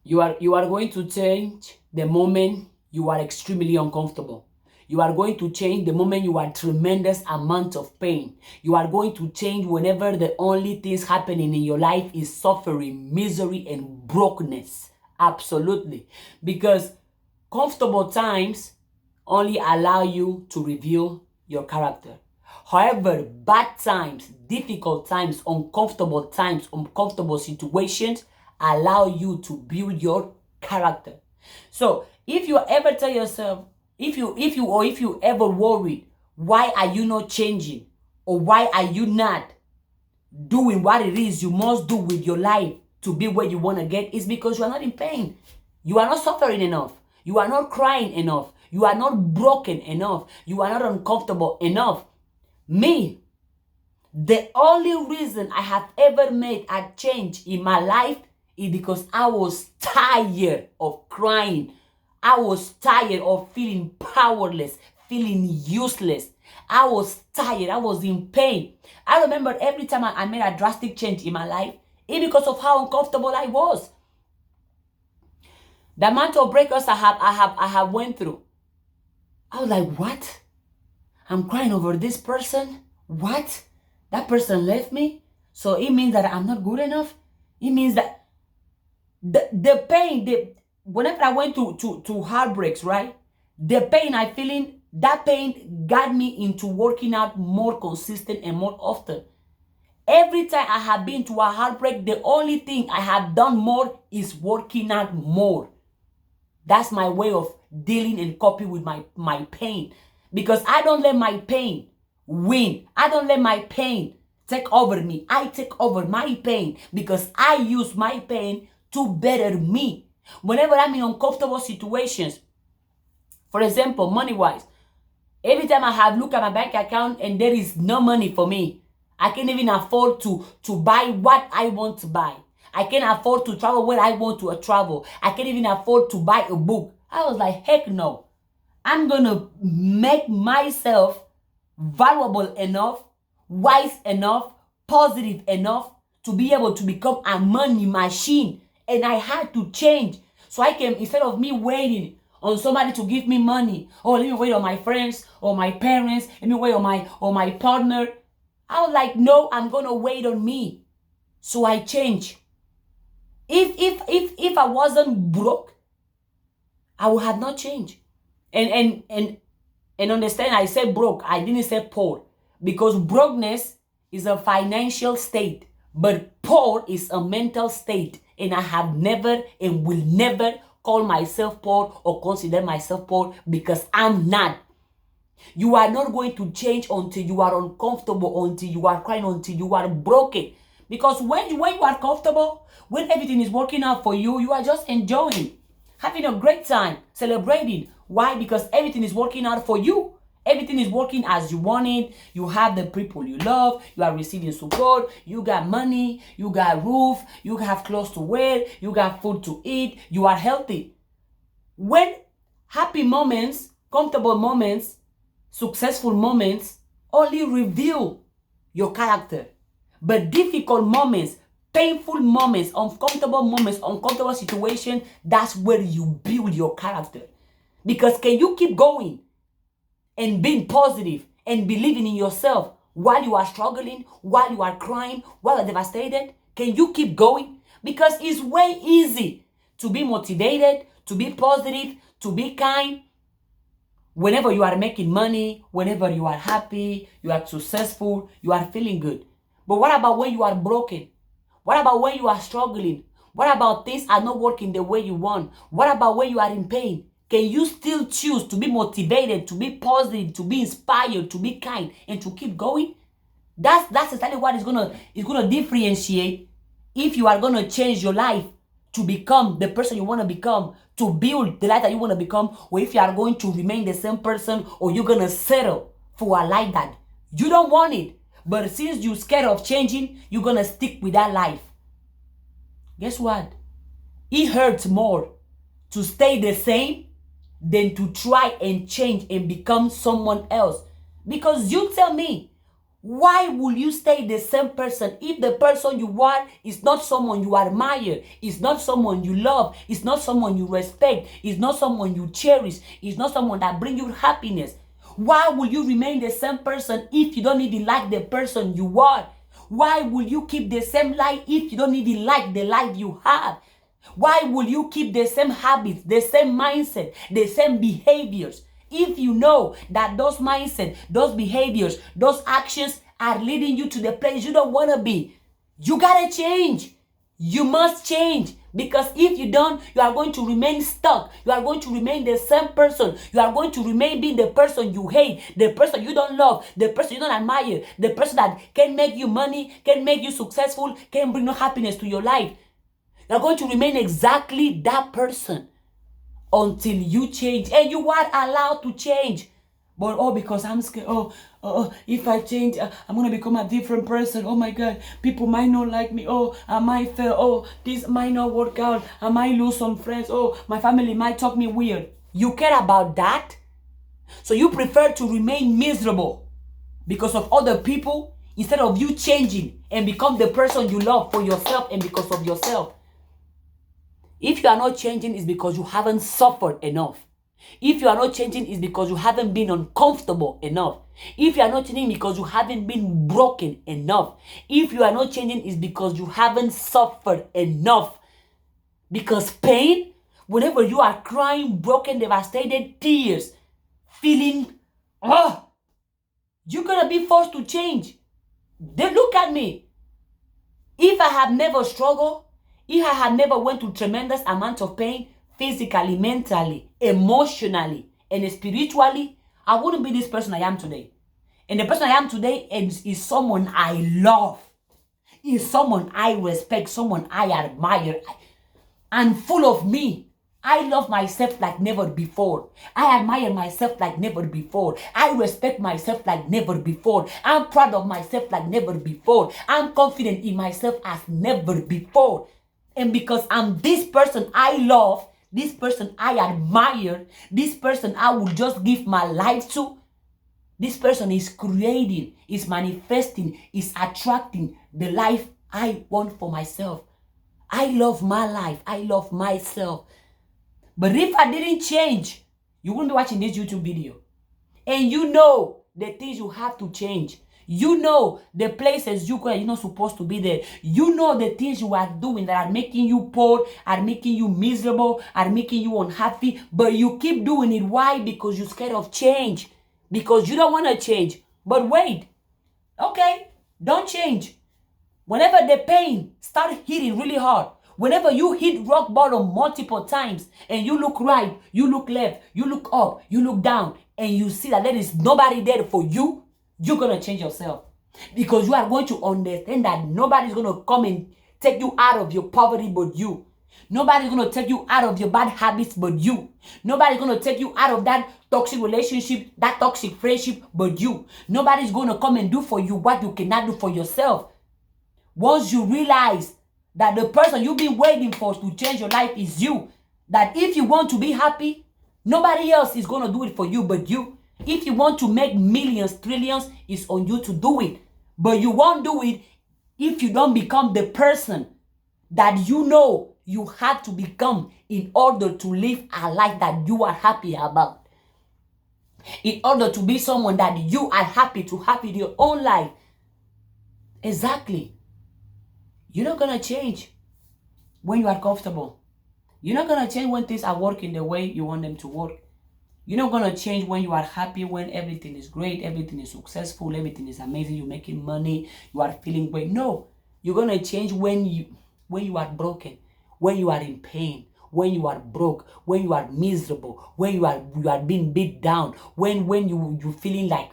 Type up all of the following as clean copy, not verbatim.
You are going to change the moment you are extremely uncomfortable. You are going to change the moment you are tremendous amount of pain. You are going to change whenever the only things happening in your life is suffering, misery, and brokenness. Absolutely. Because comfortable times only allow you to reveal your character. However, bad times, difficult times, uncomfortable situations allow you to build your character. So if you ever tell yourself, if you ever worried, why are you not changing? Or why are you not doing what it is you must do with your life to be where you want to get? It's because you are not in pain. You are not suffering enough. You are not crying enough. You are not broken enough. You are not uncomfortable enough. Me, the only reason I have ever made a change in my life is because I was tired of crying. I was tired of feeling powerless, feeling useless. I was tired. I was in pain. I remember every time I made a drastic change in my life, it's because of how uncomfortable I was. The amount of breakups I have went through. I was like, what? I'm crying over this person? What? That person left me? So it means that I'm not good enough? It means that the pain, whenever I went to heartbreaks, right? The pain I feeling, that pain got me into working out more consistent and more often. Every time I have been to a heartbreak, the only thing I have done more is working out more. That's my way of dealing and coping with my pain. Because I don't let my pain win. I don't let my pain take over me. I take over my pain because I use my pain to better me. Whenever I'm in uncomfortable situations, for example, money-wise, every time I have looked at my bank account and there is no money for me, I can't even afford to buy what I want to buy. I can't afford to travel where I want to travel. I can't even afford to buy a book. I was like, heck no. I'm going to make myself valuable enough, wise enough, positive enough to be able to become a money machine. And I had to change. So I can, instead of me waiting on somebody to give me money, or let me wait on my friends or my parents, let me wait on my partner, I was like, no, I'm going to wait on me. So I changed. If I wasn't broke, I would have not changed. And understand, I said broke, I didn't say poor. Because brokenness is a financial state, but poor is a mental state. And I have never and will never call myself poor or consider myself poor, because I'm not. You are not going to change until you are uncomfortable, until you are crying, until you are broken. Because when you are comfortable, when everything is working out for you, you are just enjoying, having a great time, celebrating. Why? Because everything is working out for you. Everything is working as you want it. You have the people you love. You are receiving support. You got money. You got roof. You have clothes to wear. You got food to eat. You are healthy. When happy moments, comfortable moments, successful moments only reveal your character. But difficult moments, painful moments, uncomfortable situations, that's where you build your character. Because can you keep going and being positive and believing in yourself while you are struggling, while you are crying, while you are devastated? Can you keep going? Because it's way easy to be motivated, to be positive, to be kind, whenever you are making money, whenever you are happy, you are successful, you are feeling good. But what about when you are broken? What about when you are struggling? What about things are not working the way you want? What about when you are in pain? Can you still choose to be motivated, to be positive, to be inspired, to be kind, and to keep going? That's exactly what is gonna differentiate if you are gonna change your life to become the person you want to become, to build the life that you want to become, or if you are going to remain the same person, or you're gonna settle for a life that you don't want it. But since you're scared of changing, you're gonna stick with that life. Guess what? It hurts more to stay the same than to try and change and become someone else. Because you tell me, Why will you stay the same person if the person you are is not someone you admire, is not someone you love, is not someone you respect, is not someone you cherish, is not someone that brings you happiness? Why will you remain the same person if you don't even like the person you are? Why will you keep the same life if you don't even like the life you have? Why will you keep the same habits, the same mindset, the same behaviors? If you know that those mindset, those behaviors, those actions are leading you to the place you don't want to be, you gotta change. You must change. Because if you don't, you are going to remain stuck. You are going to remain the same person. You are going to remain being the person you hate, the person you don't love, the person you don't admire, the person that can make you money, can make you successful, can bring no happiness to your life. You are going to remain exactly that person until you change, and you are allowed to change. But because I'm scared, if I change, I'm gonna become a different person. Oh my God, people might not like me. I might fail. This might not work out. I might lose some friends. My family might talk me weird. You care about that? So you prefer to remain miserable because of other people instead of you changing and become the person you love for yourself and because of yourself. If you are not changing, it's because you haven't suffered enough. If you are not changing, it's because you haven't been uncomfortable enough. If you are not changing, because you haven't been broken enough. If you are not changing, it's because you haven't suffered enough. Because pain, whenever you are crying, broken, devastated, tears, feeling, you're gonna be forced to change. Then look at me. If I have never struggled, if I had never went through tremendous amount of pain, physically, mentally, emotionally, and spiritually, I wouldn't be this person I am today. And the person I am today is someone I love, is someone I respect, someone I admire, and full of me. I love myself like never before. I admire myself like never before. I respect myself like never before. I'm proud of myself like never before. I'm confident in myself as never before. And because I'm this person I love, this person I admire, this person I will just give my life to, this person is creating, is manifesting, is attracting the life I want for myself. I love my life. I love myself. But if I didn't change, you wouldn't be watching this YouTube video. And you know the things you have to change. You know the places you're not supposed to be there. You know the things you are doing that are making you poor, are making you miserable, are making you unhappy. But you keep doing it. Why? Because you're scared of change. Because you don't want to change. But wait. Okay, don't change. Whenever the pain starts hitting really hard, whenever you hit rock bottom multiple times and you look right, you look left, you look up, you look down, and you see that there is nobody there for you, you're going to change yourself. Because you are going to understand that nobody's going to come and take you out of your poverty but you. Nobody's going to take you out of your bad habits but you. Nobody's going to take you out of that toxic relationship, that toxic friendship but you. Nobody's going to come and do for you what you cannot do for yourself. Once you realize that the person you've been waiting for to change your life is you, that if you want to be happy, nobody else is going to do it for you but you. If you want to make millions, trillions, it's on you to do it. But you won't do it if you don't become the person that you know you have to become in order to live a life that you are happy about. In order to be someone that you are happy to have in your own life. Exactly. You're not going to change when you are comfortable. You're not going to change when things are working the way you want them to work. You're not going to change when you are happy, when everything is great, everything is successful, everything is amazing, you're making money, you are feeling great. No, you're going to change when you are broken, when you are in pain, when you are broke, when you are miserable, when you are being beat down, when you're feeling like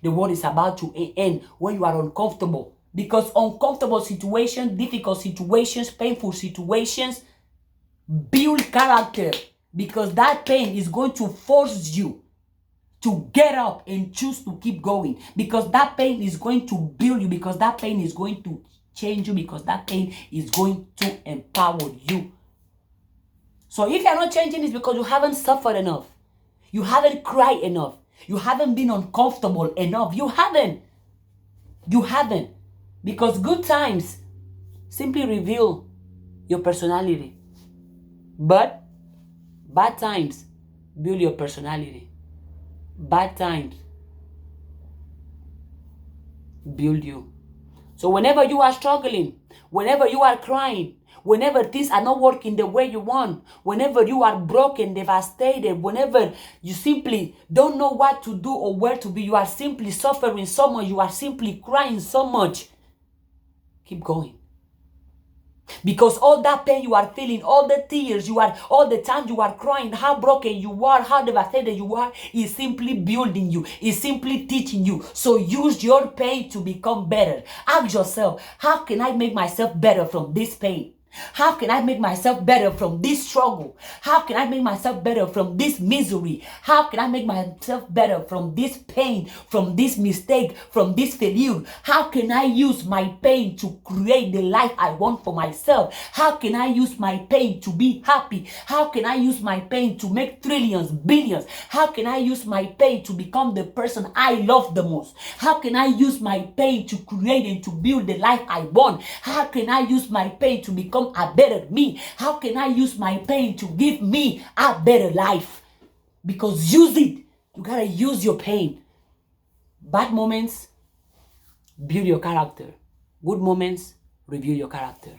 the world is about to end, when you are uncomfortable. Because uncomfortable situations, difficult situations, painful situations build character. Because that pain is going to force you to get up and choose to keep going. Because that pain is going to build you. Because that pain is going to change you. Because that pain is going to empower you. So if you're not changing, it's because you haven't suffered enough. You haven't cried enough. You haven't been uncomfortable enough. You haven't. You haven't. Because good times simply reveal your personality. But bad times build your personality. Bad times build you. So whenever you are struggling, whenever you are crying, whenever things are not working the way you want, whenever you are broken, devastated, whenever you simply don't know what to do or where to be, you are simply suffering so much, you are simply crying so much, keep going. Because all that pain you are feeling, all the tears you are, all the time you are crying, how broken you are, how devastated you are, is simply building you, is simply teaching you. So use your pain to become better. Ask yourself, how can I make myself better from this pain? How can I make myself better from this struggle? How can I make myself better from this misery? How can I make myself better from this pain, from this mistake, from this failure? How can I use my pain to create the life I want for myself? How can I use my pain to be happy? How can I use my pain to make trillions, billions? How can I use my pain to become the person I love the most? How can I use my pain to create and to build the life I want? How can I use my pain to become a better me? How can I use my pain to give me a better life? Because use it. You gotta use your pain. Bad moments build your character. Good moments reveal your character.